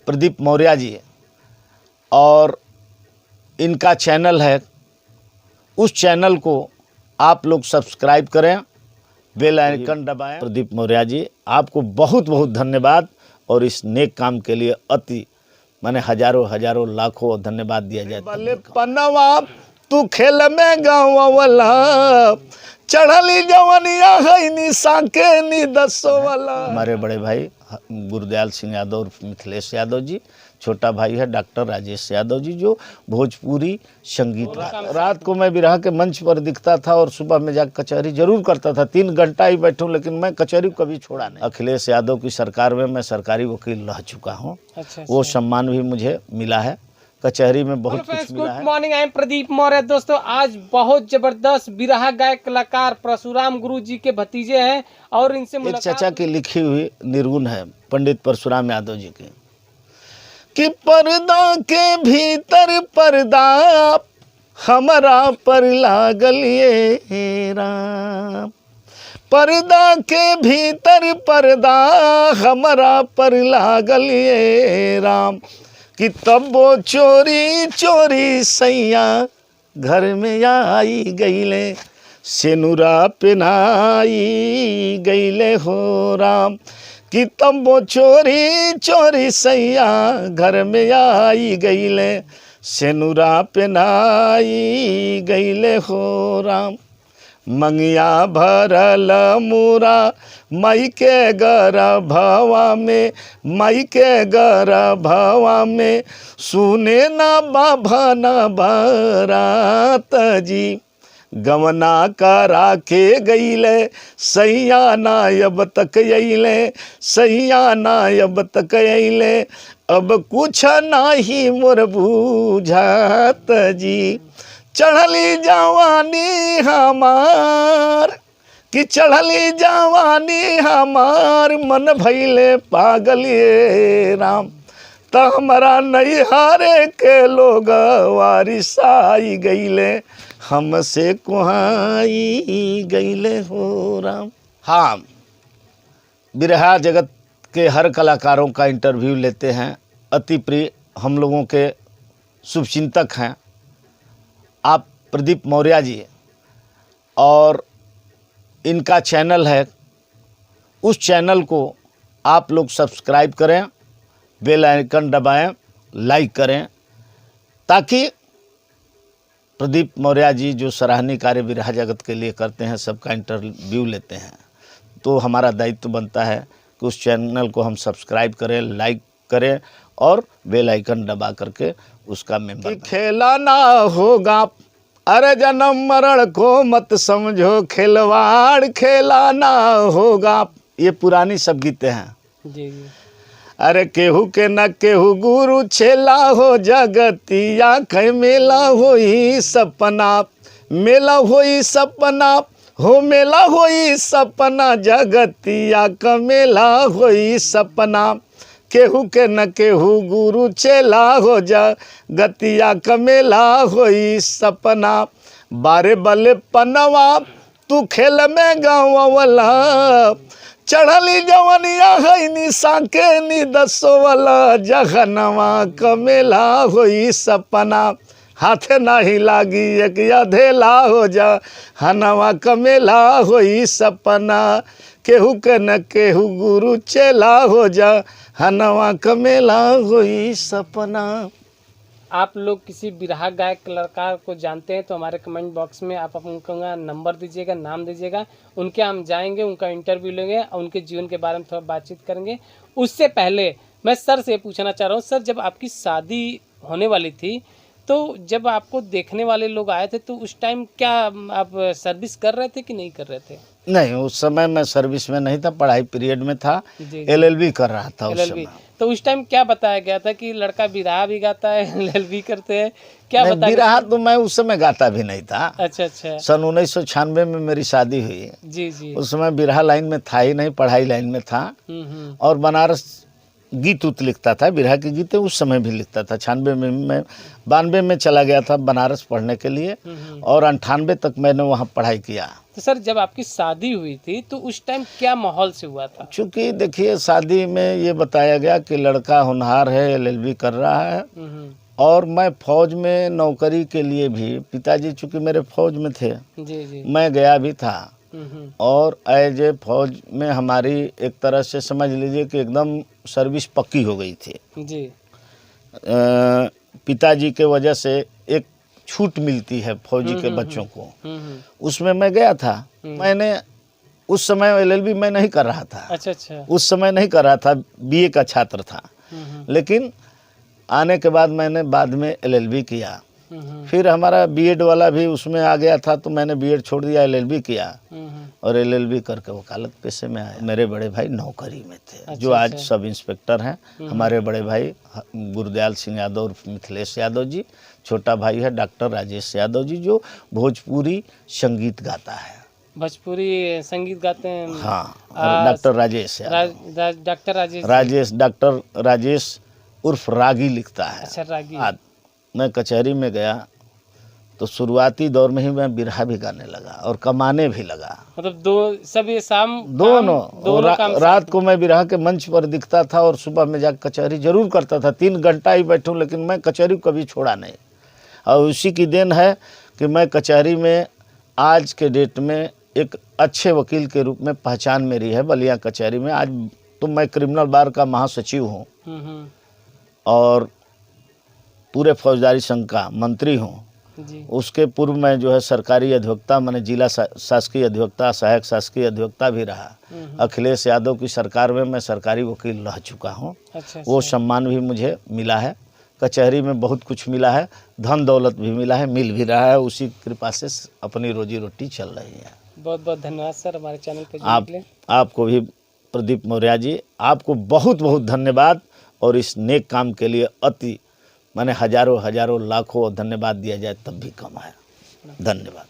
प्रदीप मौर्य जी, और इनका चैनल है, उस चैनल को आप लोग सब्सक्राइब करें, बेल आइकन दबाएं। प्रदीप मौर्य जी, आपको बहुत बहुत धन्यवाद, और इस नेक काम के लिए माने हजारों लाखों धन्यवाद दिया जाए। बल्ले पन्नवा तू खेल में गाँव वाला, चढ़ली जवनिया है निशा के नी दसो वाला। हमारे बड़े भाई गुरुदयाल सिंह यादव और मिथिलेश यादव जी, छोटा भाई है डॉक्टर राजेश यादव जी, जो भोजपुरी संगीत। रात को मैं बिरहा के मंच पर दिखता था और सुबह में जाकर कचहरी जरूर करता था। 3 घंटा ही बैठूं, लेकिन मैं कचहरी को कभी छोड़ा नहीं। अखिलेश यादव की सरकार में मैं सरकारी वकील रह चुका हूँ। वो सम्मान भी मुझे मिला है, कचहरी में बहुत कुछ मिला है। Good morning, I am Pradeep Maurya. दोस्तों, आज बहुत जबरदस्त बिरहा गायक कलाकार परशुराम गुरु जी के भतीजे हैं, और इनसे एक चाचा की लिखी हुई निर्गुण है पंडित परशुराम यादव जी की, कि पर्दा के भीतर पर्दा हमारा पर लागल ये राम, पर्दा के भीतर पर्दा हमारा पर लागल ये राम, कि तब वो चोरी चोरी सैया घर में आई गईले, सेनुरा पेनाई गईले हो राम, कि तब वो चोरी चोरी सैया घर में आई गईले, सेनुरा पेनाई गईले हो राम, मंगिया भरल मुरा माई के गर्भवा में, माई के गर्भवा में सुने ना बाभना बारात जी, गवना करा के गईले सैया ना अब तक अइले, सैया ना अब तक अइले, अब कुछ नाही मोर बुझात जी, चढ़ली जवानी हमार, कि चढ़ली जवानी हमार मन भइले पागल ये राम, त हमारा नैहरे के लोग वारिसाई गईले, हमसे कुहाई गईले हो राम। हाँ, बिरहा जगत के हर कलाकारों का इंटरव्यू लेते हैं। अति प्रिय हम लोगों के शुभचिंतक हैं आप प्रदीप मौर्य जी, और इनका चैनल है, उस चैनल को आप लोग सब्सक्राइब करें, बेल आइकन दबाएं, लाइक करें, ताकि प्रदीप मौर्य जी जो सराहनीय कार्य बिरहा जगत के लिए करते हैं, सबका इंटरव्यू लेते हैं, तो हमारा दायित्व बनता है कि उस चैनल को हम सब्सक्राइब करें, लाइक करें, और बेल आइकन दबा करके उसका मेंबर। खेला ना होगा, अरे जन्म मरण को मत समझो खिलवाड़, खेला ना होगा, ये पुरानी सब गीतें हैं जी जी। अरे केहू के न केहू गुरु छेला हो, जगतिया कै मेला होई सपना, मेला होई सपना हो, मेला होई सपना, जगतिया का मेला होई सपना, केहू के न केहू गुरु चेला हो, जगतिया का मेला होई सपना, बारे बले पनवा तू खेल में गाँव वाला, चढ़ली जवनिया है निशा के नी दसो वाला, जहनवा का मेला होई सपना, हाथे नाही लागी एक अधेला हो, जा हनवा का मेला होई सपना, केहू के न केहू गुरु चेला हो, जा हनवा का मेला होई सपना। आप लोग किसी बिरहा गायक कलाकार को जानते हैं तो हमारे कमेंट बॉक्स में आप उनका नंबर दीजिएगा, नाम दीजिएगा, उनके हम जाएंगे, उनका इंटरव्यू लेंगे और उनके जीवन के बारे में थोड़ा बातचीत करेंगे। उससे पहले मैं सर से पूछना चाह रहा हूँ, सर जब आपकी शादी होने वाली थी तो जब आपको देखने वाले लोग आए थे तो उस टाइम क्या आप सर्विस कर रहे थे कि नहीं कर रहे थे? नहीं, उस समय मैं सर्विस में नहीं था, पढ़ाई पीरियड में था, LLB कर रहा था उस समय। तो उस टाइम क्या बताया गया था कि लड़का बिरहा भी गाता है, LLB करते हैं, क्या बताया? बिरहा तो मैं उस समय गाता भी नहीं था। अच्छा अच्छा। सन 1996 में मेरी शादी हुई जी जी। उस समय बिरहा लाइन में था ही नहीं, पढ़ाई लाइन में था, और बनारस गीत उत लिखता था, बिरहा के गीत उस समय भी लिखता था। 96 में मैं 92 में चला गया था बनारस पढ़ने के लिए और 98 तक मैंने वहाँ पढ़ाई किया। तो सर जब आपकी शादी हुई थी तो उस टाइम क्या माहौल से हुआ था? चूँकि देखिए शादी में ये बताया गया कि लड़का होनहार है, LLB कर रहा है और मैं फौज में नौकरी के लिए भी, पिताजी चूँकि मेरे फौज में थे, जी जी। मैं गया भी था और एज ए फौज में हमारी एक तरह से समझ लीजिए कि एकदम सर्विस पक्की हो गई थी जी। पिताजी के वजह से एक छूट मिलती है फौजी के बच्चों को, उसमें मैं गया था। मैंने उस समय LLB मैं नहीं कर रहा था। अच्छा अच्छा। उस समय नहीं कर रहा था, BA का छात्र था। लेकिन आने के बाद मैंने बाद में LLB किया। फिर हमारा B.Ed वाला भी उसमें आ गया था तो मैंने B.Ed छोड़ दिया, LLB किया और LLB करके वकालत पेशे में आया। मेरे बड़े भाई नौकरी में थे, जो आज सब इंस्पेक्टर हैं। हमारे बड़े भाई गुरदयाल सिंह यादव और मिथिलेश यादव जी, छोटा भाई है डॉक्टर राजेश यादव जी, जो भोजपुरी संगीत गाता है। भोजपुरी संगीत गाते हैं? हाँ, और डॉक्टर राजेश यादव, डॉक्टर राजेश उर्फ रागी लिखता है। अच्छा, रागी। मैं कचहरी में गया तो शुरुआती दौर में ही मैं बिरहा भी गाने लगा और कमाने भी लगा। मतलब सब ये शाम दोनों काम रात को मैं बिरहा के मंच पर दिखता था और सुबह में जाकर कचहरी जरूर करता था। 3 घंटा ही बैठूं लेकिन मैं कचहरी कभी छोड़ा नहीं। और उसी की देन है कि मैं कचहरी में आज के डेट में एक अच्छे वकील के रूप में पहचान मेरी है बलिया कचहरी में। आज तो मैं क्रिमिनल बार का महासचिव हूँ और पूरे फौजदारी संघ का मंत्री हूँ। उसके पूर्व मैं जो है सरकारी अधिवक्ता, मैंने जिला शासकीय अधिवक्ता, सहायक शासकीय अधिवक्ता भी रहा। अखिलेश यादव की सरकार में मैं सरकारी वकील रह चुका हूँ। वो सम्मान भी मुझे मिला है। कचहरी में बहुत कुछ मिला है, धन दौलत भी मिला है, मिल भी रहा है। उसी कृपा से अपनी रोजी रोटी चल रही है। बहुत बहुत धन्यवाद सर हमारे चैनल पे जुड़ने के लिए। आपको भी प्रदीप मौर्य जी, आपको बहुत बहुत धन्यवाद। और इस नेक काम के लिए माने हजारों लाखों धन्यवाद दिया जाए तब भी कम है। धन्यवाद।